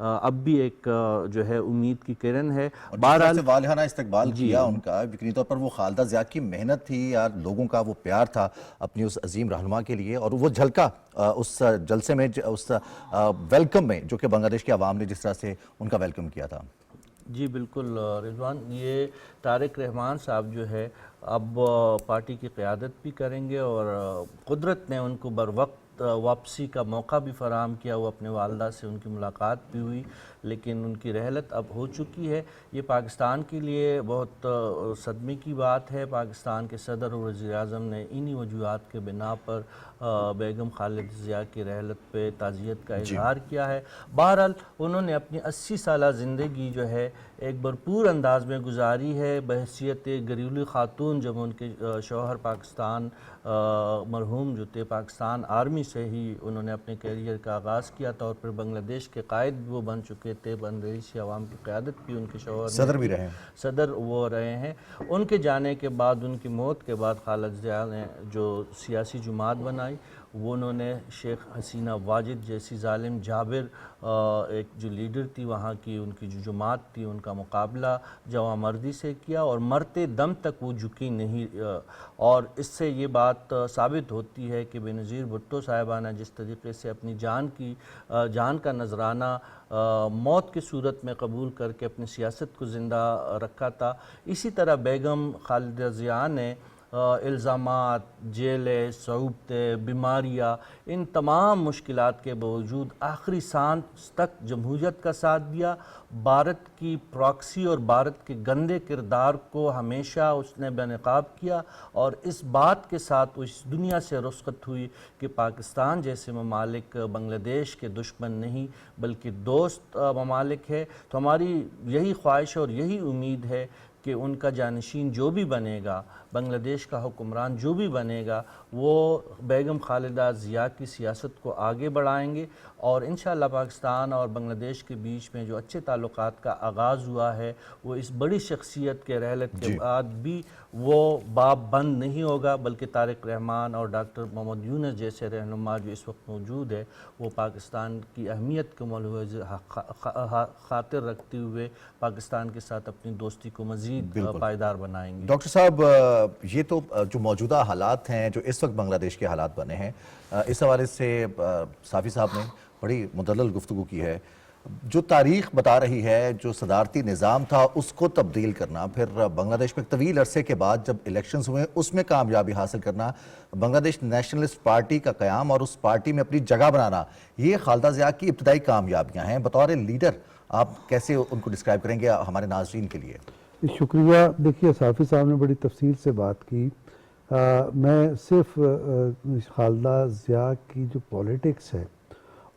اب بھی ایک جو ہے امید کی کرن ہے. اور جس طرح سے والہانہ استقبال کیا ان کا، یقینی طور پر وہ خالدہ ضیاء کی محنت تھی یا لوگوں کا وہ پیار تھا اپنی اس عظیم رہنما کے لیے، اور وہ جھلکا اس جلسے میں، اس ویلکم میں جو کہ بنگلہ دیش کے عوام نے جس طرح سے ان کا ویلکم کیا تھا. جی بالکل رضوان، یہ طارق رحمان صاحب جو ہے اب پارٹی کی قیادت بھی کریں گے، اور قدرت نے ان کو بر وقت واپسی کا موقع بھی فراہم کیا. وہ اپنے والدہ سے ان کی ملاقات بھی ہوئی، لیکن ان کی رحلت اب ہو چکی ہے. یہ پاکستان کے لیے بہت صدمے کی بات ہے. پاکستان کے صدر اور وزیر اعظم نے انہی وجوہات کے بنا پر بیگم خالدہ ضیاء کی رحلت پہ تعزیت کا اظہار کیا ہے. بہرحال انہوں نے اپنی 80 سالہ زندگی جو ہے ایک بھرپور انداز میں گزاری ہے. بحیثیت گھریلو خاتون جب ان کے شوہر پاکستان مرحوم جو تھے پاکستان آرمی سے ہی انہوں نے اپنے کیریئر کا آغاز کیا تھا، اور پھر بنگلہ دیش کے قائد وہ بن چکے تھے. بنگلہ دیشی عوام کی قیادت بھی ان کے شوہر صدر بھی رہے، صدر وہ رہے ہیں. ان کے جانے کے بعد، ان کی موت کے بعد، خالدہ ضیاء نے جو سیاسی جماعت بنائی وہ انہوں نے شیخ حسینہ واجد جیسی ظالم جابر ایک جو لیڈر تھی وہاں کی، ان کی جو جماعت تھی، ان کا مقابلہ جواں مردی سے کیا، اور مرتے دم تک وہ جھکی نہیں. اور اس سے یہ بات ثابت ہوتی ہے کہ بینظیر بھٹو صاحبہ نے جس طریقے سے اپنی جان کا نذرانہ موت کی صورت میں قبول کر کے اپنی سیاست کو زندہ رکھا تھا، اسی طرح بیگم خالدہ ضیاء نے الزامات، جیلیں، صعوبتیں، بیماریاں، ان تمام مشکلات کے باوجود آخری سانس تک جمہوریت کا ساتھ دیا. بھارت کی پراکسی اور بھارت کے گندے کردار کو ہمیشہ اس نے بے نقاب کیا، اور اس بات کے ساتھ وہ اس دنیا سے رخصت ہوئی کہ پاکستان جیسے ممالک بنگلہ دیش کے دشمن نہیں بلکہ دوست ممالک ہے. تو ہماری یہی خواہش اور یہی امید ہے کہ ان کا جانشین جو بھی بنے گا، بنگلہ دیش کا حکمران جو بھی بنے گا، وہ بیگم خالدہ ضیاء کی سیاست کو آگے بڑھائیں گے، اور انشاءاللہ پاکستان اور بنگلہ دیش کے بیچ میں جو اچھے تعلقات کا آغاز ہوا ہے وہ اس بڑی شخصیت کے رحلت کے بعد بھی وہ باب بند نہیں ہوگا، بلکہ طارق رحمان اور ڈاکٹر محمد یونس جیسے رہنما جو اس وقت موجود ہے وہ پاکستان کی اہمیت کو ملحوظ خاطر رکھتے ہوئے پاکستان کے ساتھ اپنی دوستی کو مزید پائیدار بنائیں گے. ڈاکٹر صاحب، یہ تو جو موجودہ حالات ہیں، جو اس وقت بنگلہ دیش کے حالات بنے ہیں، اس حوالے سے صافی صاحب نے بڑی مدلل گفتگو کی ہے. جو تاریخ بتا رہی ہے، جو صدارتی نظام تھا اس کو تبدیل کرنا، پھر بنگلہ دیش میں ایک طویل عرصے کے بعد جب الیکشنز ہوئے اس میں کامیابی حاصل کرنا، بنگلہ دیش نیشنلسٹ پارٹی کا قیام اور اس پارٹی میں اپنی جگہ بنانا، یہ خالدہ ضیاء کی ابتدائی کامیابیاں ہیں. بطور لیڈر آپ کیسے ان کو ڈسکرائب کریں گے ہمارے ناظرین کے لیے؟ شکریہ. دیکھیے صافی صاحب نے بڑی تفصیل سے بات کی. میں صرف خالدہ ضیاء کی جو پولیٹکس ہے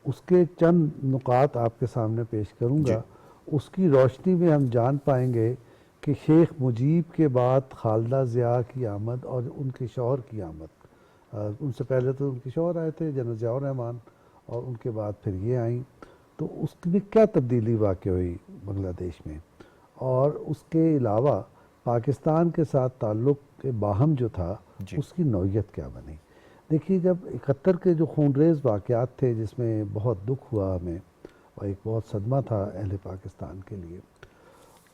اس کے چند نکات آپ کے سامنے پیش کروں گا. اس کی روشنی میں ہم جان پائیں گے کہ شیخ مجیب کے بعد خالدہ ضیاء کی آمد اور ان کے شوہر کی آمد، ان سے پہلے تو ان کے شوہر آئے تھے جنرل ضیاء الرحمان، اور ان کے بعد پھر یہ آئیں، تو اس میں کیا تبدیلی واقع ہوئی بنگلہ دیش میں، اور اس کے علاوہ پاکستان کے ساتھ تعلق باہم جو تھا اس کی نوعیت کیا بنی. دیکھیے جب 71 کے جو خونریز واقعات تھے جس میں بہت دکھ ہوا ہمیں اور ایک بہت صدمہ تھا اہل پاکستان کے لیے،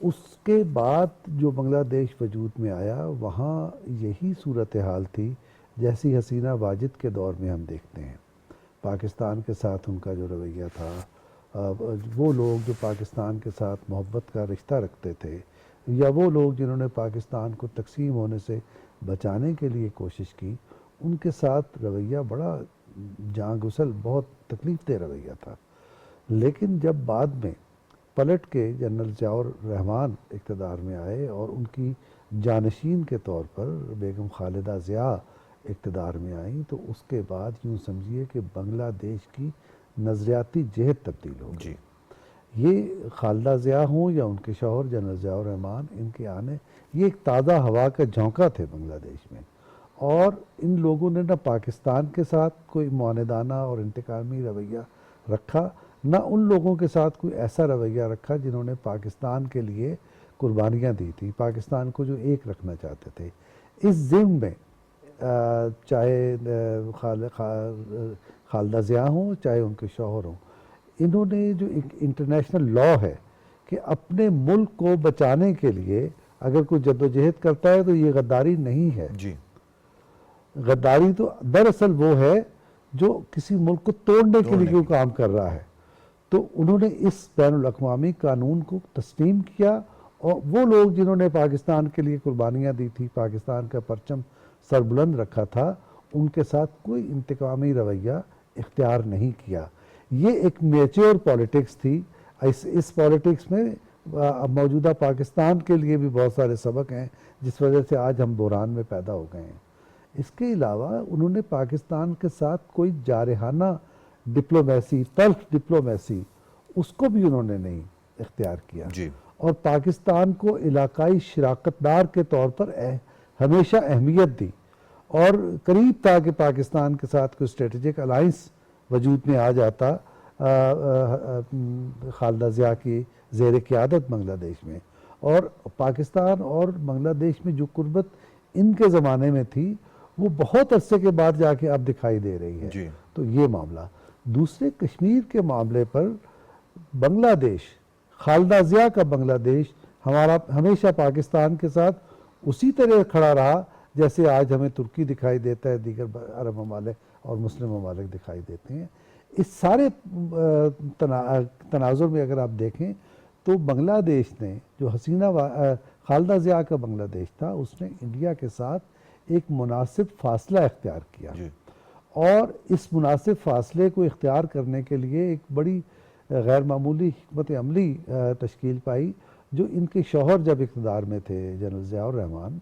اس کے بعد جو بنگلہ دیش وجود میں آیا وہاں یہی صورتحال تھی جیسی حسینہ واجد کے دور میں ہم دیکھتے ہیں. پاکستان کے ساتھ ان کا جو رویہ تھا، وہ لوگ جو پاکستان کے ساتھ محبت کا رشتہ رکھتے تھے، یا وہ لوگ جنہوں نے پاکستان کو تقسیم ہونے سے بچانے کے لیے کوشش کی، ان کے ساتھ رویہ بڑا جاں گسل، بہت تکلیف دہ رویہ تھا. لیکن جب بعد میں پلٹ کے جنرل ضیاء الرحمان اقتدار میں آئے اور ان کی جانشین کے طور پر بیگم خالدہ ضیاء اقتدار میں آئیں، تو اس کے بعد یوں سمجھیے کہ بنگلہ دیش کی نظریاتی جہت تبدیل ہو گئی. یہ خالدہ ضیاء ہوں یا ان کے شوہر جنرل ضیاء الرحمان، ان کے آنے یہ ایک تازہ ہوا کا جھونکا تھے بنگلہ دیش میں. اور ان لوگوں نے نہ پاکستان کے ساتھ کوئی معاندانہ اور انتقامی رویہ رکھا، نہ ان لوگوں کے ساتھ کوئی ایسا رویہ رکھا جنہوں نے پاکستان کے لیے قربانیاں دی تھیں، پاکستان کو جو ایک رکھنا چاہتے تھے. اس ضمن میں چاہے خالدہ ضیاء ہوں چاہے ان کے شوہر ہوں، انہوں نے جو ایک انٹرنیشنل لا ہے کہ اپنے ملک کو بچانے کے لیے اگر کوئی جدوجہد کرتا ہے تو یہ غداری نہیں ہے. جی غداری تو دراصل وہ ہے جو کسی ملک کو توڑنے کے لیے کوئی کام کر رہا ہے. تو انہوں نے اس بین الاقوامی قانون کو تسلیم کیا، اور وہ لوگ جنہوں نے پاکستان کے لیے قربانیاں دی تھی، پاکستان کا پرچم سربلند رکھا تھا، ان کے ساتھ کوئی انتقامی رویہ اختیار نہیں کیا. یہ ایک میچور پالیٹکس تھی. اس پالیٹکس میں موجودہ پاکستان کے لیے بھی بہت سارے سبق ہیں جس وجہ سے آج ہم بحران میں پیدا ہو گئے ہیں. اس کے علاوہ انہوں نے پاکستان کے ساتھ کوئی جارحانہ ڈپلومیسی، تلخ ڈپلومیسی، اس کو بھی انہوں نے نہیں اختیار کیا. جی اور پاکستان کو علاقائی شراکت دار کے طور پر ہمیشہ اہمیت دی، اور قریب تھا کہ پاکستان کے ساتھ کوئی اسٹریٹجک الائنس وجود میں آ جاتا خالدہ ضیاء کی زیر قیادت بنگلہ دیش میں. اور پاکستان اور بنگلہ دیش میں جو قربت ان کے زمانے میں تھی وہ بہت عرصے کے بعد جا کے اب دکھائی دے رہی ہے. جی تو یہ معاملہ. دوسرے کشمیر کے معاملے پر بنگلہ دیش، خالدہ ضیاء کا بنگلہ دیش ہمارا ہمیشہ پاکستان کے ساتھ اسی طرح کھڑا رہا جیسے آج ہمیں ترکی دکھائی دیتا ہے، دیگر عرب ممالک اور مسلم ممالک دکھائی دیتے ہیں. اس سارے تناظر میں اگر آپ دیکھیں تو بنگلہ دیش نے جو خالدہ ضیاء کا بنگلہ دیش تھا، اس نے انڈیا کے ساتھ ایک مناسب فاصلہ اختیار کیا. جی اور اس مناسب فاصلے کو اختیار کرنے کے لیے ایک بڑی غیر معمولی حکمت عملی تشکیل پائی. جو ان کے شوہر جب اقتدار میں تھے جنرل ضیاء الرحمن،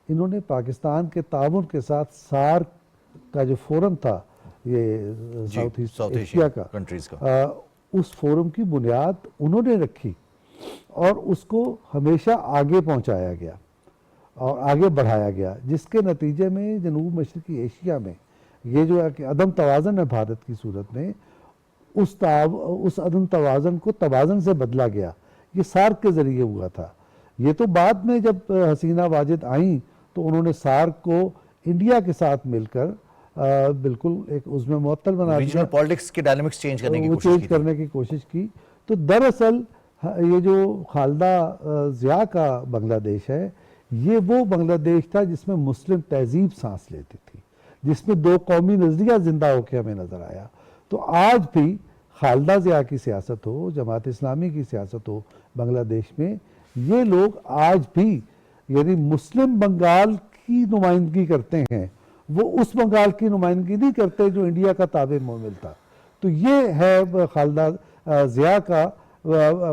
انہوں نے پاکستان کے تعاون کے ساتھ سارک کا جو فورم تھا، یہ ساؤتھ ایسٹ ایشیا کا کنٹریز کا، اس فورم کی بنیاد انہوں نے رکھی اور اس کو ہمیشہ آگے پہنچایا گیا اور آگے بڑھایا گیا، جس کے نتیجے میں جنوب مشرقی ایشیا میں یہ جو عدم توازن ہے بھارت کی صورت میں، اس عدم توازن کو توازن سے بدلا گیا. یہ سارک کے ذریعے ہوا تھا. یہ تو بعد میں جب حسینہ واجد آئیں تو انہوں نے سارک کو انڈیا کے ساتھ مل کر بالکل ایک عضو معطل بنا دیا، ریجنل پالیٹکس کے ڈائنامکس چینج کرنے کی وہ کوشش چینج کی. کرنے کی کوشش کی. تو دراصل یہ جو خالدہ ضیاء کا بنگلہ دیش ہے، یہ وہ بنگلہ دیش تھا جس میں مسلم تہذیب سانس لیتی تھی، جس میں دو قومی نظریہ زندہ ہو کے ہمیں نظر آیا. تو آج بھی خالدہ ضیاء کی سیاست ہو، جماعت اسلامی کی سیاست ہو بنگلہ دیش میں، یہ لوگ آج بھی یعنی مسلم بنگال کی نمائندگی کرتے ہیں، وہ اس بنگال کی نمائندگی نہیں کرتے جو انڈیا کا تابع معامل تھا. تو یہ ہے خالدہ ضیاء کا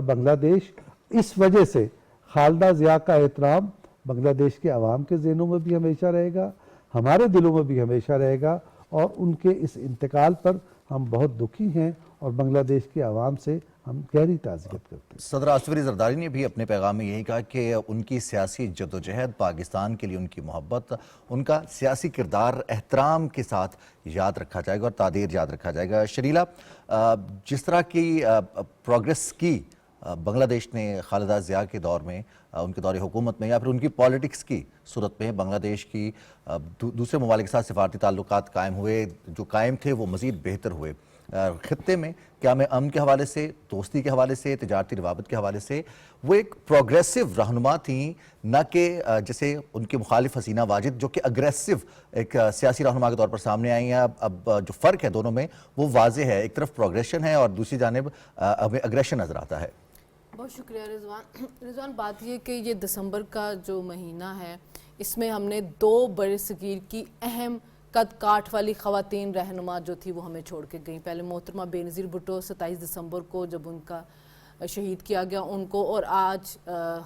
بنگلہ دیش. اس وجہ سے خالدہ ضیاء کا احترام بنگلہ دیش کے عوام کے ذہنوں میں بھی ہمیشہ رہے گا، ہمارے دلوں میں بھی ہمیشہ رہے گا، اور ان کے اس انتقال پر ہم بہت دکھی ہیں اور بنگلہ دیش کے عوام سے ہم گہری تعزیت کرتے ہیں. صدر آصف علی زرداری نے بھی اپنے پیغام میں یہی کہا کہ ان کی سیاسی جدوجہد، پاکستان کے لیے ان کی محبت، ان کا سیاسی کردار احترام کے ساتھ یاد رکھا جائے گا اور تعدیر یاد رکھا جائے گا. شریلا، جس طرح کی پروگریس کی بنگلہ دیش نے خالدہ ضیاء کے دور میں، ان کے دور حکومت میں، یا پھر ان کی پالیٹکس کی صورت میں بنگلہ دیش کی دوسرے ممالک کے ساتھ سفارتی تعلقات قائم ہوئے، جو قائم تھے وہ مزید بہتر ہوئے. خطے میں قیام امن کے حوالے سے، دوستی کے حوالے سے، تجارتی روابط کے حوالے سے وہ ایک پروگریسو رہنما تھیں، نہ کہ جیسے ان کے مخالف حسینہ واجد جو کہ اگریسو ایک سیاسی رہنما کے طور پر سامنے آئی ہیں. اب جو فرق ہے دونوں میں وہ واضح ہے، ایک طرف پروگریشن ہے اور دوسری جانب ہمیں اگریشن نظر آتا ہے. بہت شکریہ رضوان. بات یہ کہ یہ دسمبر کا جو مہینہ ہے، اس میں ہم نے دو بڑے صغیر کی اہم قد کاٹ والی خواتین رہنما جو تھی وہ ہمیں چھوڑ کے گئیں. پہلے محترمہ بے نظیر بھٹو 27 دسمبر کو جب ان کا شہید کیا گیا ان کو، اور آج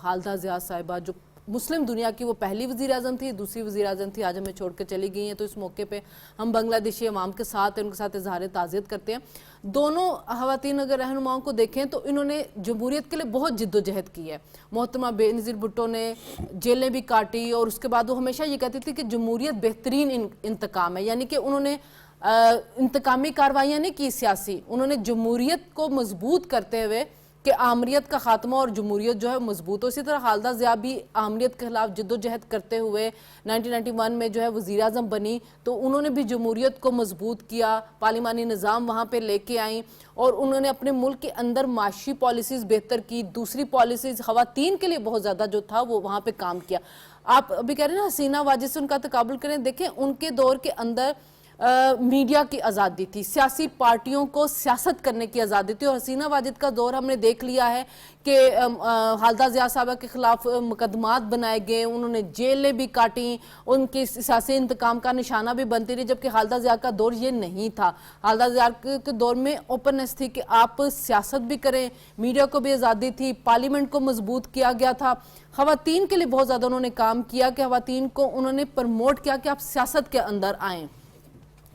خالدہ ضیاء صاحبہ جو مسلم دنیا کی وہ پہلی وزیر اعظم تھی، دوسری وزیر اعظم تھی، آج ہمیں چھوڑ کے چلی گئی ہیں. تو اس موقع پہ ہم بنگلہ دیشی عوام کے ساتھ ان کے ساتھ اظہار تعزیت کرتے ہیں. دونوں خواتین اگر رہنماؤں کو دیکھیں تو انہوں نے جمہوریت کے لیے بہت جد و جہد کی ہے. محترمہ بے نظیر بھٹو نے جیلیں بھی کاٹی، اور اس کے بعد وہ ہمیشہ یہ کہتی تھی کہ جمہوریت بہترین انتقام ہے. یعنی کہ انہوں نے انتقامی کاروائیاں نہیں کی سیاسی، انہوں نے جمہوریت کو مضبوط کرتے ہوئے کہ آمریت کا خاتمہ اور جمہوریت جو ہے مضبوط ہو. اسی طرح خالدہ ضیاء بھی آمریت کے خلاف جد و جہد کرتے ہوئے 1991 میں جو ہے وزیر اعظم بنی, تو انہوں نے بھی جمہوریت کو مضبوط کیا, پارلیمانی نظام وہاں پہ لے کے آئیں, اور انہوں نے اپنے ملک کے اندر معاشی پالیسیز بہتر کی, دوسری پالیسیز خواتین کے لیے بہت زیادہ جو تھا وہ وہاں پہ کام کیا. آپ ابھی کہہ رہے ہیں نا حسینہ واجد سے ان کا تقابل کریں, دیکھیں ان کے دور کے اندر میڈیا کی آزادی تھی, سیاسی پارٹیوں کو سیاست کرنے کی آزادی تھی, اور حسینہ واجد کا دور ہم نے دیکھ لیا ہے کہ خالدہ ضیاء صاحبہ کے خلاف مقدمات بنائے گئے, انہوں نے جیلیں بھی کاٹیں, ان کے سیاسی انتقام کا نشانہ بھی بنتی رہی, جبکہ خالدہ ضیاء کا دور یہ نہیں تھا. خالدہ ضیاء کے دور میں اوپننس تھی کہ آپ سیاست بھی کریں, میڈیا کو بھی آزادی تھی, پارلیمنٹ کو مضبوط کیا گیا تھا, خواتین کے لیے بہت زیادہ انہوں نے کام کیا کہ خواتین کو انہوں نے پرموٹ کیا کہ آپ سیاست کے اندر آئیں,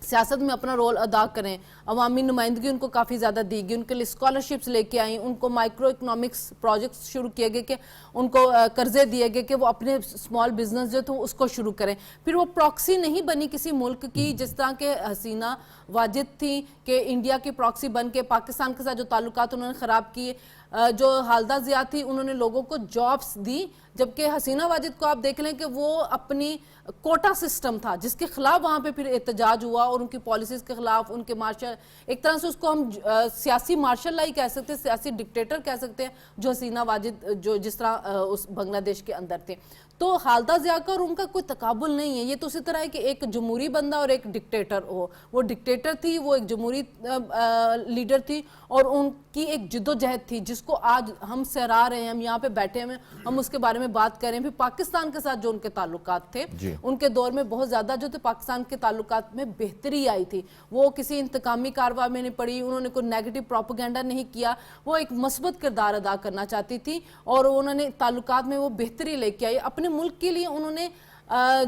سیاست میں اپنا رول ادا کریں. عوامی نمائندگی ان کو کافی زیادہ دی گئی, ان کے لیے اسکالرشپس لے کے آئیں, ان کو مائکرو اکنامکس پروجیکٹس شروع کیے گئے کہ ان کو قرضے دیے گئے کہ وہ اپنے اسمال بزنس جو تھے اس کو شروع کریں. پھر وہ پراکسی نہیں بنی کسی ملک کی, جس طرح کہ حسینہ واجد تھی کہ انڈیا کی پراکسی بن کے پاکستان کے ساتھ جو تعلقات انہوں نے خراب کیے. جو خالدہ ضیاء تھی انہوں نے لوگوں کو جابس دی, جبکہ حسینہ واجد کو آپ دیکھ لیں کہ وہ اپنی کوٹا سسٹم تھا جس کے خلاف وہاں پہ پھر احتجاج ہوا, اور ان کی پالیسیز کے خلاف, ان کے مارشل, ایک طرح سے اس کو ہم سیاسی مارشل لا ہی کہہ سکتے ہیں, سیاسی ڈکٹیٹر کہہ سکتے ہیں جو حسینہ واجد جو جس طرح اس بنگلہ دیش کے اندر تھے. تو خالدہ ضیاء کا اور ان کا کوئی تقابل نہیں ہے. یہ تو اسی طرح ہے کہ ایک جمہوری بندہ اور ایک ڈکٹیٹر ہو, وہ ڈکٹیٹر تھی, وہ ایک جمہوری لیڈر تھی, اور ان کی ایک جد و جہد تھی جس کو آج ہم سہرا رہے ہیں, ہم یہاں پہ بیٹھے ہیں, ہم اس کے بارے میں بات کریں. پھر پاکستان کے ساتھ جو ان کے تعلقات تھے ان کے دور میں بہت زیادہ جو تھے پاکستان کے تعلقات میں بہتری آئی تھی. وہ کسی انتقامی کارروائی میں نہیں پڑی, انہوں نے کوئی نیگیٹو پروپیگنڈا نہیں کیا, وہ ایک مثبت کردار ادا کرنا چاہتی تھی, اور انہوں نے تعلقات میں وہ بہتری لے کے آئی. اپنے ملک کے لیے انہوں نے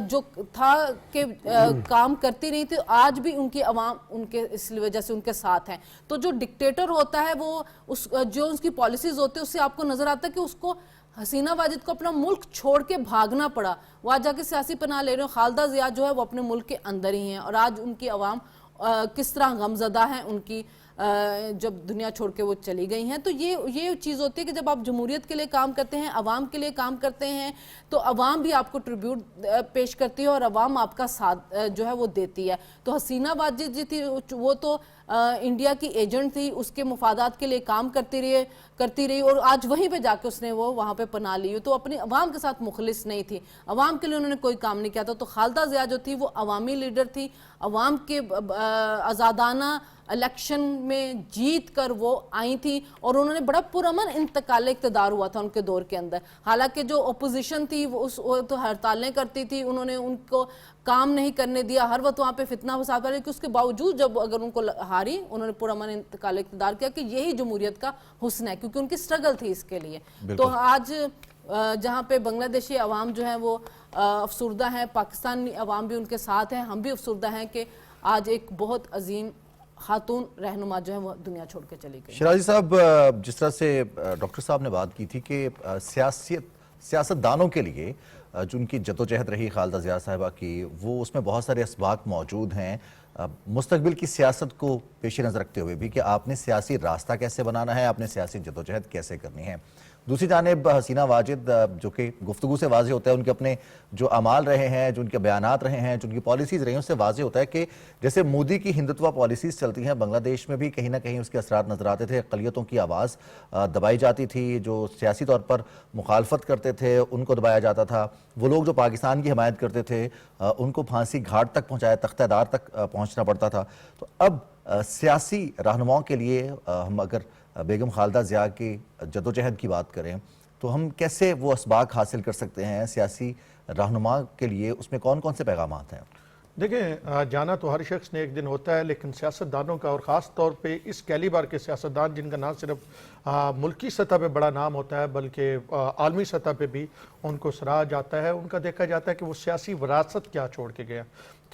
جو تھا کہ کام کرتی رہی تھی, آج بھی ان کی عوام ان کے اس وجہ سے ان کے ساتھ ہیں. تو جو ڈکٹیٹر ہوتا ہے وہ جو اس کی پالیسیز ہوتے ہیں اس سے آپ کو نظر آتا ہے کہ اس کو حسینہ واجد کو اپنا ملک چھوڑ کے بھاگنا پڑا, وہ آج جا کے سیاسی پناہ لے رہے ہیں. خالدہ ضیاء جو ہے وہ اپنے ملک کے اندر ہی ہیں, اور آج ان کی عوام کس طرح غمزدہ ہیں ان کی جب دنیا چھوڑ کے وہ چلی گئی ہیں. تو یہ چیز ہوتی ہے کہ جب آپ جمہوریت کے لیے کام کرتے ہیں, عوام کے لیے کام کرتے ہیں, تو عوام بھی آپ کو ٹریبیوٹ پیش کرتی ہے اور عوام آپ کا ساتھ جو ہے وہ دیتی ہے. تو حسینہ واجد جی تھی وہ تو انڈیا کی ایجنٹ تھی, اس کے مفادات کے لیے کام کرتی رہی, اور آج وہیں پہ جا کے اس نے وہ وہاں پہ پناہ لی. تو اپنی عوام کے ساتھ مخلص نہیں تھی, عوام کے لیے انہوں نے کوئی کام نہیں کیا تھا. تو خالدہ ضیاء جو تھی وہ عوامی لیڈر تھی, عوام کے آزادانہ الیکشن میں جیت کر وہ آئی تھی, اور انہوں نے بڑا پرامن انتقال اقتدار ہوا تھا ان کے دور کے اندر. حالانکہ جو اپوزیشن تھی وہ تو ہڑتالیں کرتی تھی, انہوں نے ان کو کام نہیں کرنے دیا, ہر وقت وہاں پہ فتنہ فساد پڑا, لیکن اس کے باوجود جب اگر ان کو ہاری انہوں نے پرامن انتقال اقتدار کیا کہ یہی جمہوریت کا حسن ہے, کیونکہ ان کی سٹرگل تھی اس کے لیے. تو آج جہاں پہ بنگلہ دیشی عوام جو ہیں وہ افسردہ ہیں, پاکستانی عوام بھی ان کے ساتھ ہیں, ہم بھی افسردہ ہیں کہ آج ایک بہت عظیم خاتون رہنما جو ہے وہ دنیا چھوڑ کے چلی گئی. شیرازی صاحب, جس طرح سے ڈاکٹر صاحب نے بات کی تھی کہ سیاستدانوں کے لیے جو ان کی جدوجہد رہی خالدہ ضیاء صاحبہ کی, وہ اس میں بہت سارے اسباق موجود ہیں مستقبل کی سیاست کو پیش نظر رکھتے ہوئے بھی, کہ آپ نے سیاسی راستہ کیسے بنانا ہے, آپ نے سیاسی جدوجہد کیسے کرنی ہے. دوسری جانب حسینہ واجد جو کہ گفتگو سے واضح ہوتا ہے, ان کے اپنے جو اعمال رہے ہیں, جو ان کے بیانات رہے ہیں, جو ان کی پالیسیز رہی ہیں, اس سے واضح ہوتا ہے کہ جیسے مودی کی ہندتوا پالیسیز چلتی ہیں, بنگلہ دیش میں بھی کہیں نہ کہیں اس کے اثرات نظر آتے تھے. اقلیتوں کی آواز دبائی جاتی تھی, جو سیاسی طور پر مخالفت کرتے تھے ان کو دبایا جاتا تھا, وہ لوگ جو پاکستان کی حمایت کرتے تھے ان کو پھانسی گھاٹ تک پہنچایا, تختہ دار تک پہنچنا پڑتا تھا. تو اب سیاسی رہنماؤں کے لیے ہم اگر بیگم خالدہ ضیاء کی جدوجہد کی بات کریں تو ہم کیسے وہ اسباق حاصل کر سکتے ہیں سیاسی رہنما کے لیے, اس میں کون کون سے پیغامات ہیں؟ دیکھیں, جانا تو ہر شخص نے ایک دن ہوتا ہے, لیکن سیاستدانوں کا, اور خاص طور پہ اس کیلیبر کے سیاستدان جن کا نہ صرف ملکی سطح پہ بڑا نام ہوتا ہے بلکہ عالمی سطح پہ بھی ان کو سراہا جاتا ہے, ان کا دیکھا جاتا ہے کہ وہ سیاسی وراثت کیا چھوڑ کے گیا.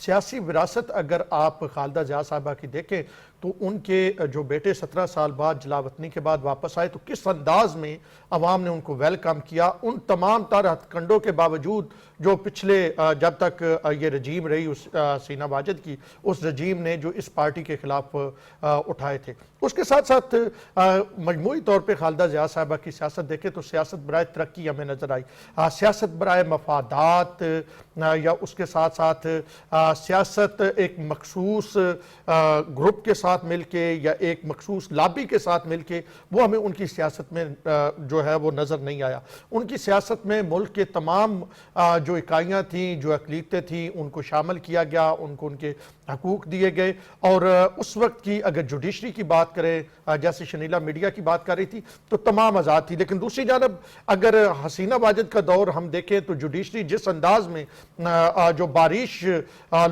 سیاسی وراثت اگر آپ خالدہ ضیاء صاحبہ کی دیکھیں تو ان کے جو بیٹے 17 سال بعد جلاوطنی کے بعد واپس آئے تو کس انداز میں عوام نے ان کو ویلکم کیا، ان تمام تر ہتھ کنڈوں کے باوجود جو پچھلے جب تک یہ رجیم رہی اس حسینہ واجد کی، اس رجیم نے جو اس پارٹی کے خلاف اٹھائے تھے۔ اس کے ساتھ ساتھ مجموعی طور پہ خالدہ ضیاء صاحبہ کی سیاست دیکھیں تو سیاست برائے ترقی ہمیں نظر آئی، سیاست برائے مفادات یا اس کے ساتھ ساتھ سیاست ایک مخصوص گروپ کے ساتھ مل کے یا ایک مخصوص لابی کے ساتھ مل کے، وہ ہمیں ان کی سیاست میں جو ہے وہ نظر نہیں آیا۔ ان کی سیاست میں ملک کے تمام جو اکائیاں تھیں، جو اقلیتیں تھیں، ان کو شامل کیا گیا، ان کو ان کے حقوق دیے گئے، اور اس وقت کی اگر جوڈیشری کی بات کریں، جیسے شنیلا میڈیا کی بات کر رہی تھی، تو تمام آزاد تھی۔ لیکن دوسری جانب اگر حسینہ واجد کا دور ہم دیکھیں تو جوڈیشری جس انداز میں جو بارش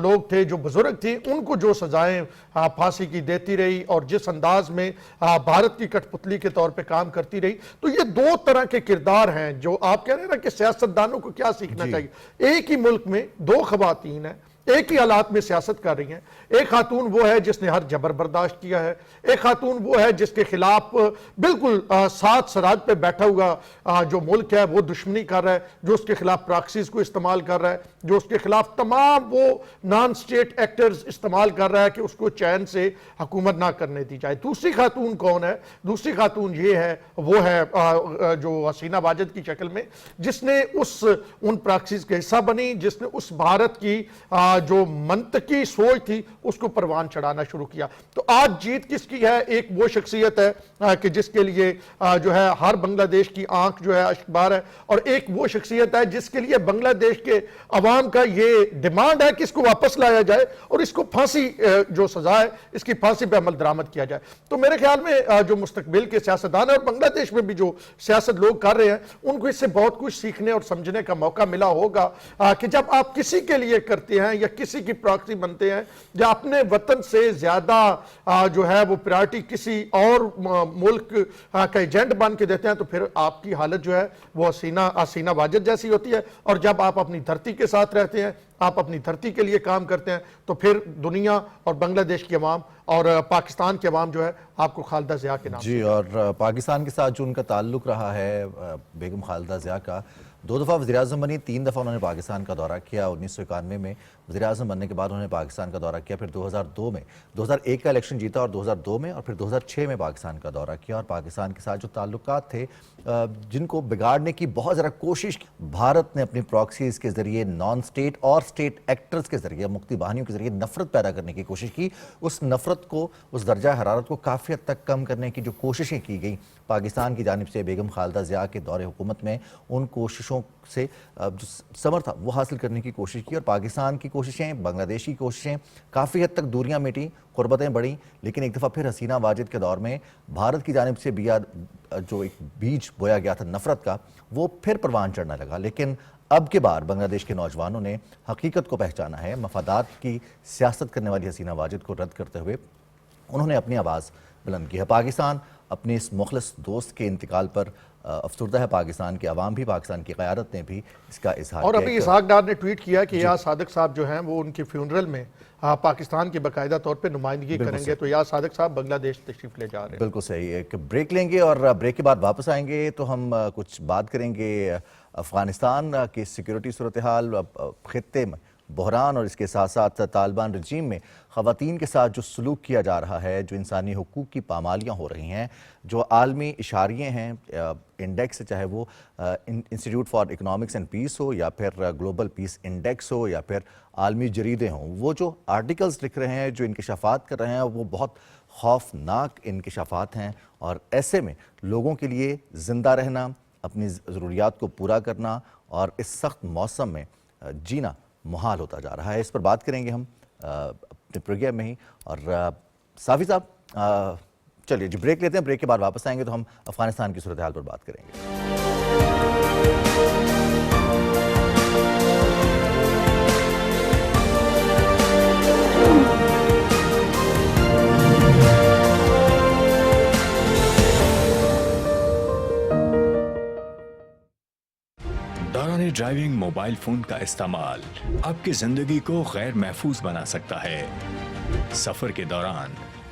لوگ تھے، جو بزرگ تھے، ان کو جو سزائیں پھانسی کی دیتی رہی اور جس انداز میں بھارت کی کٹ پتلی کے طور پہ کام کرتی رہی، تو یہ دو طرح کے کردار ہیں جو آپ کہہ رہے ہیں نا کہ سیاستدانوں کو کیا سیکھنا چاہیے۔ ایک ہی ملک میں دو خواتین ہیں، ایک ہی حالات میں سیاست کر رہی ہیں۔ ایک خاتون وہ ہے جس نے ہر جبر برداشت کیا ہے، ایک خاتون وہ ہے جس کے خلاف بالکل ساتھ سراج پہ بیٹھا ہوا جو ملک ہے وہ دشمنی کر رہا ہے، جو اس کے خلاف پراکسیز کو استعمال کر رہا ہے، جو اس کے خلاف تمام وہ نان سٹیٹ ایکٹرز استعمال کر رہا ہے کہ اس کو چین سے حکومت نہ کرنے دی جائے۔ دوسری خاتون کون ہے؟ دوسری خاتون یہ ہے، وہ ہے جو حسینہ واجد کی شکل میں، جس نے ان پراکسیز کا حصہ بنی، جس نے اس بھارت کی جو منطقی سوچ تھی اس کو پروان چڑھانا شروع کیا۔ تو آج جیت کس کی ہے؟ ایک وہ شخصیت ہے کہ جس کے لیے جو ہے ہر بنگلہ دیش کی آنکھ جو ہے اشکبار ہے، اور ایک وہ شخصیت ہے جس کے لیے بنگلہ دیش کے عوام کا یہ ڈیمانڈ ہے کہ اس کو واپس لایا جائے اور اس کو پھانسی جو سزا ہے اس کی پھانسی پہ عمل درآمد کیا جائے۔ تو میرے خیال میں جو مستقبل کے سیاستدان ہیں اور بنگلہ دیش میں بھی جو سیاست لوگ کر رہے ہیں، ان کو اس سے بہت کچھ سیکھنے اور سمجھنے کا موقع ملا ہوگا کہ جب آپ کسی کے لیے کرتے ہیں یا کسی کی پراکسی بنتے ہیں یا اپنے وطن سے زیادہ جو ہے وہ پرائرٹی کسی اور ملک کا ایجنٹ بن کے دیتے ہیں، تو پھر آپ کی حالت جو ہے وہ حسینہ واجد جیسی ہوتی ہے۔ اور جب آپ اپنی دھرتی کے ساتھ رہتے ہیں، آپ اپنی دھرتی کے لیے کام کرتے ہیں، تو پھر دنیا اور بنگلہ دیش کی عوام اور پاکستان کے عوام جو ہے آپ کو خالدہ ضیاء کے نام جی، اور پاکستان کے ساتھ جو ان کا تعلق رہا ہے بیگم خالدہ ضیاء کا، 2 دفعہ وزیراعظم بنی، 3 دفعہ انہوں نے پاکستان کا دورہ کیا۔ 1991 میں وزیراعظم بننے کے بعد انہوں نے پاکستان کا دورہ کیا، پھر 2002 میں 2001 کا الیکشن جیتا اور 2002 میں اور پھر 2006 میں پاکستان کا دورہ کیا، اور پاکستان کے ساتھ جو تعلقات تھے جن کو بگاڑنے کی بہت زیادہ کوشش کی، بھارت نے اپنی پراکسیز کے ذریعے، نان سٹیٹ اور سٹیٹ ایکٹرز کے ذریعے، مختی باہنیوں کے ذریعے نفرت پیدا کرنے کی کوشش کی۔ اس نفرت کو، اس درجہ حرارت کو کافی حد تک کم کرنے کی جو کوششیں کی گئیں پاکستان کی جانب سے بیگم خالدہ ضیاء کے دور حکومت میں، ان کوششوں سے جو ثمر تھا وہ حاصل کرنے کی کوشش کی، اور پاکستان کی کوششیں، بنگلہ دیش کی کوششیں، کافی حد تک دوریاں مٹیں، قربتیں بڑھیں، لیکن ایک دفعہ پھر حسینہ واجد کے دور میں بھارت کی جانب سے جو ایک بیج بویا گیا تھا نفرت کا، وہ پھر پروان چڑھنے لگا۔ لیکن اب کے بار بنگلہ دیش کے نوجوانوں نے حقیقت کو پہچانا ہے، مفادات کی سیاست کرنے والی حسینہ واجد کو رد کرتے ہوئے انہوں نے اپنی آواز بلند کی ہے۔ پاکستان اپنے اس مخلص دوست کے انتقال پر افسردہ ہے، پاکستان کے عوام بھی، پاکستان کی قیادت نے بھی اس کا اظہار اور کیا۔ ابھی اسحاق ڈار نے ٹویٹ کیا کہ یا صادق صاحب جو ہیں وہ ان کی فیونرل میں پاکستان کی باقاعدہ طور پہ نمائندگی کریں گے، تو یا صادق صاحب بنگلہ دیش تشریف لے جا رہے ہیں۔ بالکل صحیح، ایک بریک لیں گے اور بریک کے بعد واپس آئیں گے تو ہم کچھ بات کریں گے افغانستان کی سیکیورٹی صورتحال، خطے میں بحران اور اس کے ساتھ ساتھ طالبان رجیم میں خواتین کے ساتھ جو سلوک کیا جا رہا ہے، جو انسانی حقوق کی پامالیاں ہو رہی ہیں، جو عالمی اشاریے ہیں، انڈیکس چاہے وہ institute for economics and peace ہو یا پھر گلوبل پیس انڈیکس ہو یا پھر عالمی جریدے ہوں، وہ جو آرٹیکلز لکھ رہے ہیں، جو انکشافات کر رہے ہیں، وہ بہت خوفناک انکشافات ہیں، اور ایسے میں لوگوں کے لیے زندہ رہنا، اپنی ضروریات کو پورا کرنا اور اس سخت موسم میں جینا محال ہوتا جا رہا ہے۔ اس پر بات کریں گے ہم اپنے پروگرام میں ہی، اور صافی صاحب چلیے جی بریک لیتے ہیں، بریک کے بعد واپس آئیں گے تو ہم افغانستان کی صورتحال پر بات کریں گے۔ دوران ڈرائیونگ موبائل فون کا استعمال آپ کی زندگی کو غیر محفوظ بنا سکتا ہے۔ سفر کے دوران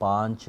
5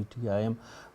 ETIM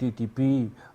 TTP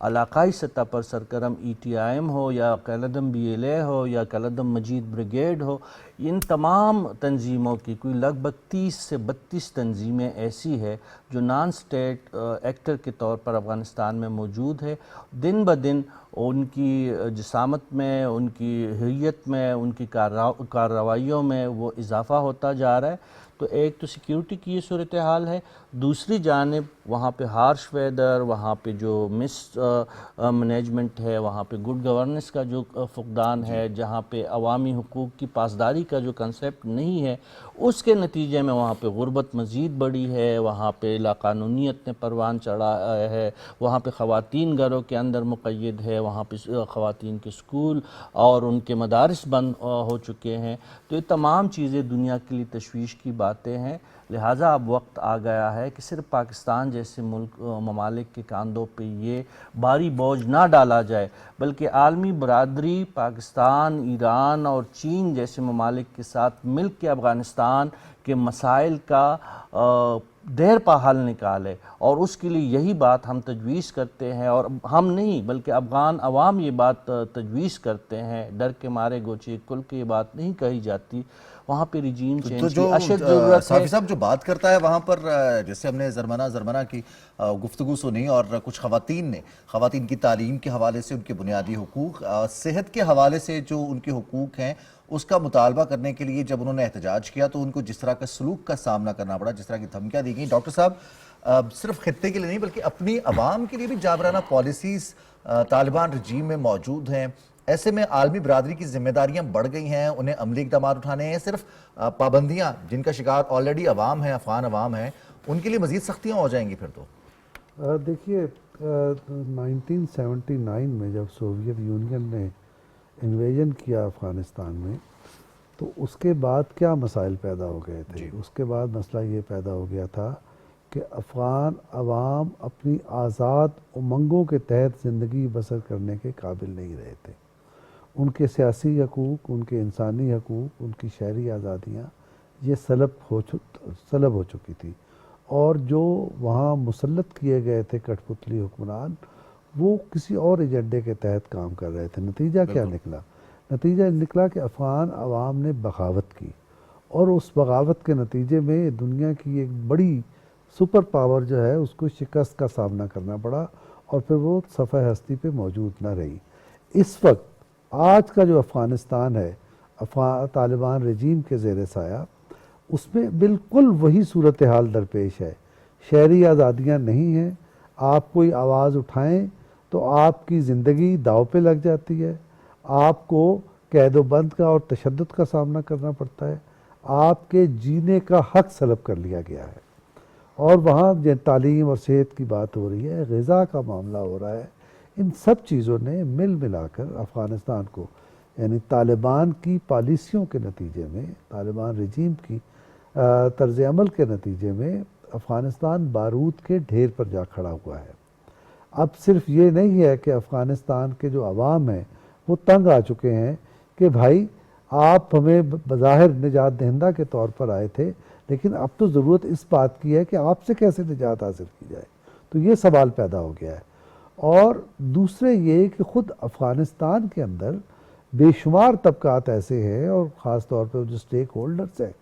علاقائی سطح پر سرگرم ETIM ہو یا کالعدم BLA ہو یا کالعدم مجید بریگیڈ ہو، ان تمام تنظیموں کی کوئی لگ بھگ 30 سے 32 تنظیمیں ایسی ہے جو نان اسٹیٹ ایکٹر کے طور پر افغانستان میں موجود ہے. دن بدن ان کی جسامت میں، ان کی حیت میں، ان کی کارروائیوں میں وہ اضافہ ہوتا جا رہا ہے. تو ایک تو سیکیورٹی کی یہ صورتحال ہے، دوسری جانب وہاں پہ ہارش ویدر، وہاں پہ جو مس مینجمنٹ ہے، وہاں پہ گڈ گورننس کا جو فقدان ہے، جہاں پہ عوامی حقوق کی پاسداری کا جو کنسیپٹ نہیں ہے، اس کے نتیجے میں وہاں پہ غربت مزید بڑی ہے، وہاں پہ لاقانونیت نے پروان چڑھا ہے، وہاں پہ خواتین گھروں کے اندر مقید ہے، وہاں پہ خواتین کے اسکول اور ان کے مدارس بند ہو چکے ہیں. تو یہ تمام چیزیں دنیا کے لیے تشویش کی باتیں ہیں. لہٰذا اب وقت آ گیا ہے کہ صرف پاکستان جیسے ممالک کے کاندھوں پہ یہ بھاری بوجھ نہ ڈالا جائے، بلکہ عالمی برادری پاکستان، ایران اور چین جیسے ممالک کے ساتھ مل کے افغانستان کے مسائل کا دیر پا حل نکالے. اور اس کے لیے یہی بات ہم تجویز کرتے ہیں، اور ہم نہیں بلکہ افغان عوام یہ بات تجویز کرتے ہیں. ڈر کے مارے گوچے کل کے یہ بات نہیں کہی جاتی. وہاں پہ رجیم تو چینج جو کی اشد ضرورت ہے. صافی صاحب جو بات کرتا ہے وہاں پر جیسے ہم نے زرمنہ کی گفتگو سنی، اور کچھ خواتین کی تعلیم کے حوالے سے، ان کے بنیادی حقوق، صحت کے حوالے سے جو ان کے حقوق ہیں اس کا مطالبہ کرنے کے لیے جب انہوں نے احتجاج کیا تو ان کو جس طرح کا سلوک کا سامنا کرنا پڑا، جس طرح کی دھمکیاں دی گئیں. ڈاکٹر صاحب صرف خطے کے لیے نہیں بلکہ اپنی عوام کے لیے بھی جابرانہ پالیسیز طالبان رجیم میں موجود ہیں. ایسے میں عالمی برادری کی ذمہ داریاں بڑھ گئی ہیں، انہیں عملی اقدامات اٹھانے ہیں. صرف پابندیاں جن کا شکار آلریڈی عوام ہیں، افغان عوام ہیں، ان کے لیے مزید سختیاں ہو جائیں گی پھر تو؟ دیکھیے 1979 میں جب سوویت یونین نے انویژن کیا افغانستان میں تو اس کے بعد کیا مسائل پیدا ہو گئے تھے. اس کے بعد مسئلہ یہ پیدا ہو گیا تھا کہ افغان عوام اپنی آزاد امنگوں کے تحت زندگی بسر کرنے کے قابل نہیں رہے تھے. ان کے سیاسی حقوق، ان کے انسانی حقوق، ان کی شہری آزادیاں یہ سلب ہو چکی تھی. اور جو وہاں مسلط کیے گئے تھے کٹھ پتلی حکمران، وہ کسی اور ایجنڈے کے تحت کام کر رہے تھے. نتیجہ کیا نکلا؟ نتیجہ نکلا کہ افغان عوام نے بغاوت کی، اور اس بغاوت کے نتیجے میں دنیا کی ایک بڑی سپر پاور جو ہے اس کو شکست کا سامنا کرنا پڑا، اور پھر وہ صفحہ ہستی پہ موجود نہ رہی. اس وقت آج کا جو افغانستان ہے طالبان رجیم کے زیر سایہ، اس میں بالکل وہی صورتحال درپیش ہے. شہری آزادیاں نہیں ہیں. آپ کوئی آواز اٹھائیں تو آپ کی زندگی داؤ پہ لگ جاتی ہے. آپ کو قید و بند کا اور تشدد کا سامنا کرنا پڑتا ہے. آپ کے جینے کا حق سلب کر لیا گیا ہے. اور وہاں تعلیم اور صحت کی بات ہو رہی ہے، غذا کا معاملہ ہو رہا ہے. ان سب چیزوں نے مل ملا کر افغانستان کو، یعنی طالبان کی پالیسیوں کے نتیجے میں، طالبان رجیم کی طرز عمل کے نتیجے میں افغانستان بارود کے ڈھیر پر جا کھڑا ہوا ہے. اب صرف یہ نہیں ہے کہ افغانستان کے جو عوام ہیں وہ تنگ آ چکے ہیں کہ بھائی آپ ہمیں بظاہر نجات دہندہ کے طور پر آئے تھے، لیکن اب تو ضرورت اس بات کی ہے کہ آپ سے کیسے نجات حاصل کی جائے. تو یہ سوال پیدا ہو گیا ہے. اور دوسرے یہ کہ خود افغانستان کے اندر بے شمار طبقات ایسے ہیں، اور خاص طور پر جو سٹیک ہولڈرز ہیں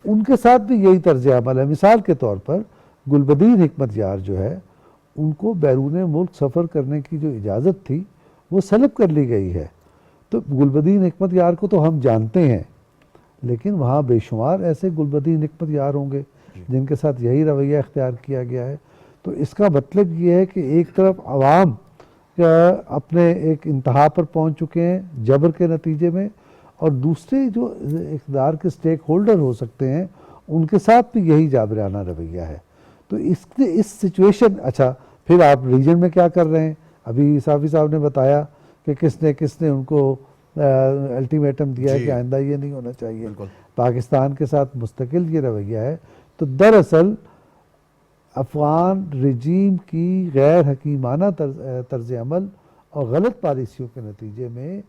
ان کے ساتھ بھی یہی طرز عمل ہے. مثال کے طور پر گلبدین حکمت یار جو ہے، ان کو بیرون ملک سفر کرنے کی جو اجازت تھی وہ سلب کر لی گئی ہے. تو گلبدین حکمت یار کو تو ہم جانتے ہیں، لیکن وہاں بے شمار ایسے گلبدین حکمت یار ہوں گے جن کے ساتھ یہی رویہ اختیار کیا گیا ہے. تو اس کا مطلب یہ ہے کہ ایک طرف عوام اپنے ایک انتہا پر پہنچ چکے ہیں جبر کے نتیجے میں، اور دوسرے جو اقتدار کے سٹیک ہولڈر ہو سکتے ہیں ان کے ساتھ بھی یہی جابرانہ رویہ ہے. تو اس سچویشن، اچھا پھر آپ ریجن میں کیا کر رہے ہیں؟ ابھی صافی صاحب نے بتایا کہ کس نے ان کو الٹیمیٹم دیا ہے کہ آئندہ یہ نہیں ہونا چاہیے. پاکستان کے ساتھ مستقل یہ رویہ ہے. تو دراصل افغان رجیم کی غیر حکیمانہ طرز عمل اور غلط پالیسیوں کے نتیجے میں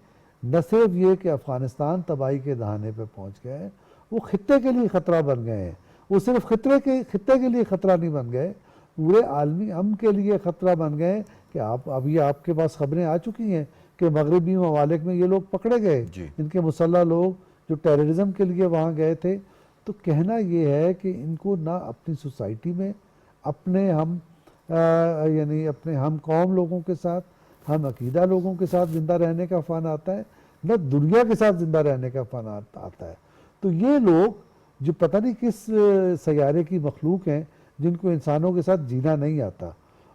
نہ صرف یہ کہ افغانستان تباہی کے دہانے پہ پہنچ گئے ہیں، وہ خطے کے لیے خطرہ بن گئے ہیں. وہ صرف خطے کے لیے خطرہ نہیں بن گئے پورے عالمی امن کے لیے خطرہ بن گئے کہ ابھی آپ کے پاس خبریں آ چکی ہیں کہ مغربی ممالک میں یہ لوگ پکڑے گئے، ان کے مسلح لوگ جو ٹیررزم کے لیے وہاں گئے تھے. تو کہنا یہ ہے کہ ان کو نہ اپنی سوسائٹی میں اپنے یعنی اپنے ہم قوم لوگوں کے ساتھ، ہم عقیدہ لوگوں کے ساتھ زندہ رہنے کا فن آتا ہے، نہ دنیا کے ساتھ زندہ رہنے کا فن آتا ہے. تو یہ لوگ جو پتہ نہیں کس سیارے کی مخلوق ہیں جن کو انسانوں کے ساتھ جینا نہیں آتا،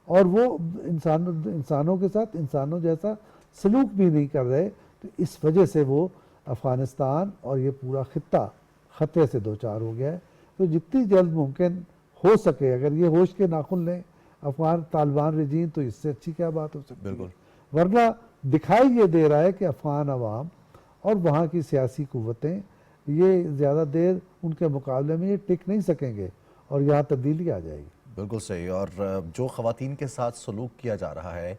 اور وہ انسانوں کے ساتھ انسانوں جیسا سلوک بھی نہیں کر رہے. تو اس وجہ سے وہ افغانستان اور یہ پورا خطہ خطرے سے دوچار ہو گیا ہے. تو جتنی جلد ممکن ہو سکے اگر یہ ہوش کے ناخن لیں افغان طالبان رجیم تو اس سے اچھی کیا بات ہو سکتی ہے. ورنہ دکھائی یہ دے رہا ہے کہ افغان عوام اور وہاں کی سیاسی قوتیں یہ زیادہ دیر ان کے مقابلے میں یہ ٹک نہیں سکیں گے اور یہاں تبدیلی آ جائے گی. بالکل صحیح. اور جو خواتین کے ساتھ سلوک کیا جا رہا ہے،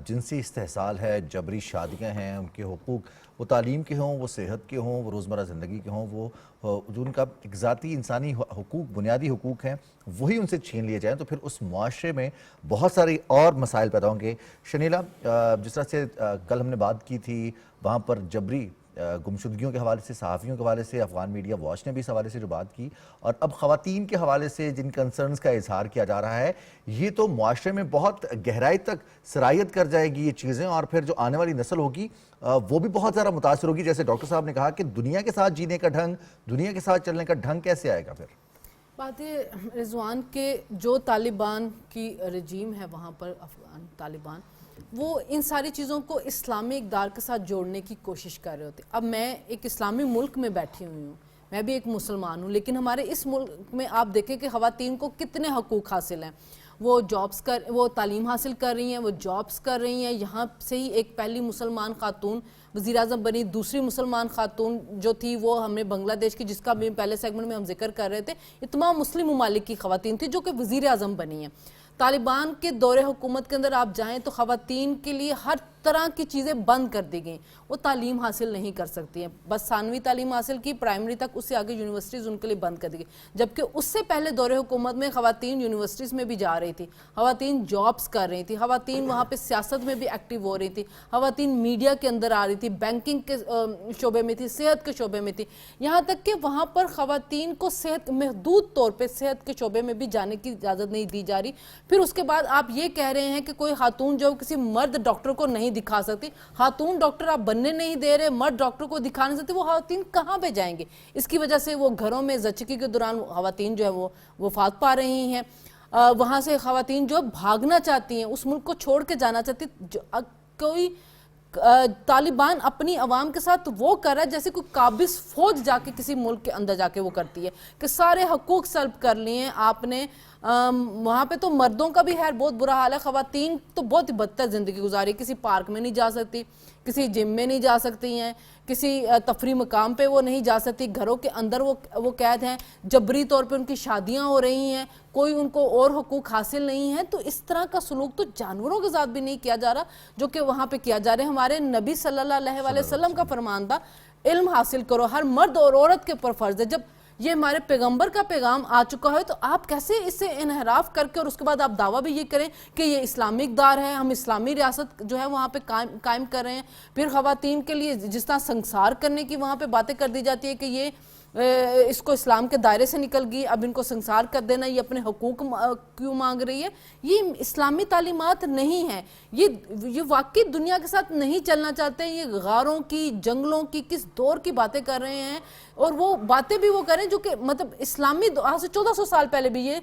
جنسی استحصال ہے، جبری شادیاں ہیں، ان کے حقوق، وہ تعلیم کے ہوں، وہ صحت کے ہوں، وہ روزمرہ زندگی کے ہوں، وہ جو ان کا ایک ذاتی انسانی حقوق، بنیادی حقوق ہیں، وہی ان سے چھین لیے جائیں تو پھر اس معاشرے میں بہت ساری اور مسائل پیدا ہوں گے. شنیلا، جس طرح سے کل ہم نے بات کی تھی وہاں پر جبری گمشدگیوں کے حوالے سے، صحافیوں کے حوالے سے، افغان میڈیا واچ نے بھی اس حوالے سے جو بات کی، اور اب خواتین کے حوالے سے جن کنسرنز کا اظہار کیا جا رہا ہے، یہ تو معاشرے میں بہت گہرائی تک سرایت کر جائے گی یہ چیزیں، اور پھر جو آنے والی نسل ہوگی وہ بھی بہت زیادہ متاثر ہوگی. جیسے ڈاکٹر صاحب نے کہا کہ دنیا کے ساتھ جینے کا ڈھنگ، دنیا کے ساتھ چلنے کا ڈھنگ کیسے آئے گا پھر؟ بات یہ رضوان کے جو طالبان کی رجیم ہے وہاں پر، افغان طالبان، وہ ان ساری چیزوں کو اسلامی اقدار کے ساتھ جوڑنے کی کوشش کر رہے ہوتے. اب میں ایک اسلامی ملک میں بیٹھی ہوئی ہوں، میں بھی ایک مسلمان ہوں، لیکن ہمارے اس ملک میں آپ دیکھیں کہ خواتین کو کتنے حقوق حاصل ہیں. وہ تعلیم حاصل کر رہی ہیں، وہ جابز کر رہی ہیں. یہاں سے ہی ایک پہلی مسلمان خاتون وزیر اعظم بنی، دوسری مسلمان خاتون جو تھی وہ ہم نے بنگلہ دیش کی، جس کا بھی پہلے سیگمنٹ میں ہم ذکر کر رہے تھے، یہ تمام مسلم ممالک کی خواتین تھی جو کہ وزیر اعظم بنی ہیں. طالبان کے دور حکومت کے اندر آپ جائیں تو خواتین کے لیے ہر طرح کی چیزیں بند کر دی گئیں. وہ تعلیم حاصل نہیں کر سکتی ہیں، بس ثانوی تعلیم حاصل کی، پرائمری تک، اس سے آگے یونیورسٹیز ان کے لیے بند کر دی گئی. جبکہ اس سے پہلے دور حکومت میں خواتین یونیورسٹیز میں بھی جا رہی تھی، خواتین جابز کر رہی تھی، خواتین وہاں پہ سیاست میں بھی ایکٹیو ہو رہی تھی، خواتین میڈیا کے اندر آ رہی تھی، بینکنگ کے شعبے میں تھی، صحت کے شعبے میں تھی. یہاں تک کہ وہاں پر خواتین کو محدود طور پہ صحت کے شعبے میں بھی جانے کی اجازت نہیں دی جا رہی. پھر اس کے بعد آپ یہ کہہ رہے ہیں کہ کوئی خاتون جو کسی مرد ڈاکٹر کو نہیں دکھا سکتی. خاتون ڈاکٹر آپ بننے نہیں دے رہے، مرد ڈاکٹر کو دکھا نہیں سکتے، وہ خواتین کہاں پہ جائیں گے؟ اس کی وجہ سے وہ گھروں میں زچگی کے دوران خواتین جو ہے وہ وفات پا رہی ہیں. وہاں سے خواتین جو بھاگنا چاہتی ہیں، اس ملک کو چھوڑ کے جانا چاہتی. کوئی طالبان اپنی عوام کے ساتھ وہ کر رہا ہے جیسے کوئی قابض فوج جا کے کسی ملک کے اندر جا کے وہ کرتی ہے کہ سارے حقوق سلب کر لیے آپ نے. وہاں پہ تو مردوں کا بھی بہت برا حال ہے. خواتین تو بہت بدتر زندگی گزاری، کسی پارک میں نہیں جا سکتی، کسی جم میں نہیں جا سکتی ہیں، کسی تفریح مقام پہ وہ نہیں جا سکتی، گھروں کے اندر وہ قید ہیں، جبری طور پہ ان کی شادیاں ہو رہی ہیں، کوئی ان کو اور حقوق حاصل نہیں ہے. تو اس طرح کا سلوک تو جانوروں کے ساتھ بھی نہیں کیا جا رہا جو کہ وہاں پہ کیا جا رہا ہے. ہمارے نبی صلی اللہ علیہ وسلم کا فرمان تھا علم حاصل کرو، ہر مرد اور عورت کے اوپر فرض ہے. جب یہ ہمارے پیغمبر کا پیغام آ چکا ہے تو آپ کیسے اس سے انحراف کر کے اور اس کے بعد آپ دعویٰ بھی یہ کریں کہ یہ اسلامی اقدار ہے، ہم اسلامی ریاست جو ہے وہاں پہ قائم کر رہے ہیں. پھر خواتین کے لیے جس طرح سنسار کرنے کی وہاں پہ باتیں کر دی جاتی ہے کہ یہ اس کو اسلام کے دائرے سے نکل گئی، اب ان کو سنسار کر دینا، یہ اپنے حقوق کیوں مانگ رہی ہے. یہ اسلامی تعلیمات نہیں ہیں. یہ واقعی دنیا کے ساتھ نہیں چلنا چاہتے. یہ غاروں کی، جنگلوں کی، کس دور کی باتیں کر رہے ہیں، اور وہ باتیں بھی وہ کریں جو کہ مطلب اسلامی آج سے 1400 سال پہلے بھی یہ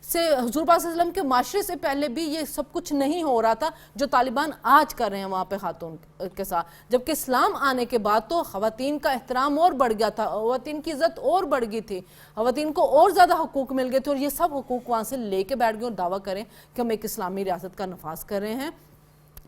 سے حضور پاک صلی اللہ علیہ وسلم کے معاشرے سے پہلے بھی یہ سب کچھ نہیں ہو رہا تھا جو طالبان آج کر رہے ہیں وہاں پہ خاتون کے ساتھ. جبکہ اسلام آنے کے بعد تو خواتین کا احترام اور بڑھ گیا تھا، خواتین کی عزت اور بڑھ گئی تھی، خواتین کو اور زیادہ حقوق مل گئے تھے، اور یہ سب حقوق وہاں سے لے کے بیٹھ گئے اور دعویٰ کریں کہ ہم ایک اسلامی ریاست کا نفاذ کر رہے ہیں.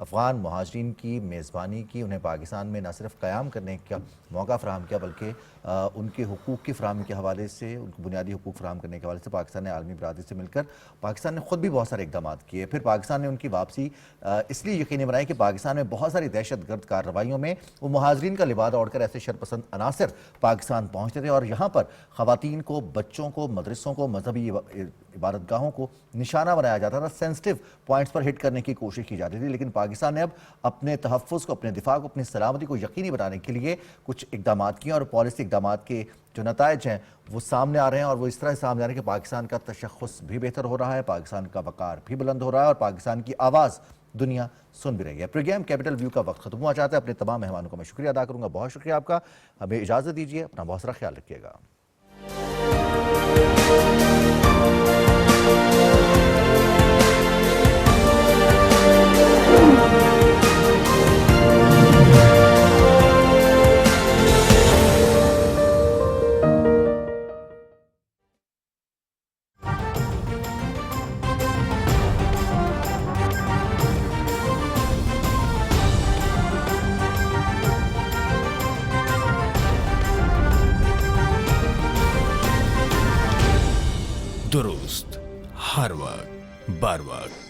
افغان مہاجرین کی میزبانی کی، انہیں پاکستان میں نہ صرف قیام کرنے کا موقع فراہم کیا بلکہ ان کے حقوق کی فراہمی کے حوالے سے، ان کو بنیادی حقوق فراہم کرنے کے حوالے سے پاکستان نے عالمی برادری سے مل کر پاکستان نے خود بھی بہت سارے اقدامات کیے. پھر پاکستان نے ان کی واپسی اس لیے یقینی بنائی کہ پاکستان میں بہت ساری دہشت گرد کارروائیوں میں وہ مہاجرین کا لبادہ اوڑھ کر ایسے شرپسند عناصر پاکستان پہنچتے تھے اور یہاں پر خواتین کو، بچوں کو، مدرسوں کو، مذہبی عبادت گاہوں کو نشانہ بنایا جاتا تھا، سینسٹیو پوائنٹس پر ہٹ کرنے کی کوشش کی جاتی تھی. لیکن پاکستان نے اب اپنے تحفظ کو، اپنے دفاع کو، اپنی سلامتی کو یقینی بنانے کے لیے کچھ اقدامات کیے اور پالیسی اقدامات کے جو نتائج ہیں وہ سامنے آ رہے ہیں اور وہ اس طرح سامنے آ رہے ہیں کہ پاکستان کا تشخص بھی بہتر ہو رہا ہے، پاکستان کا وقار بھی بلند ہو رہا ہے اور پاکستان کی آواز دنیا سن بھی رہی ہے. پروگرام کیپٹل ویو کا وقت ختم ہوا چاہتا ہے. اپنے تمام مہمانوں کا میں شکریہ ادا کروں گا. بہت شکریہ آپ کا. ہمیں اجازت دیجیے. اپنا بہت سارا خیال رکھیے گا. درست، ہر وقت، بر وقت.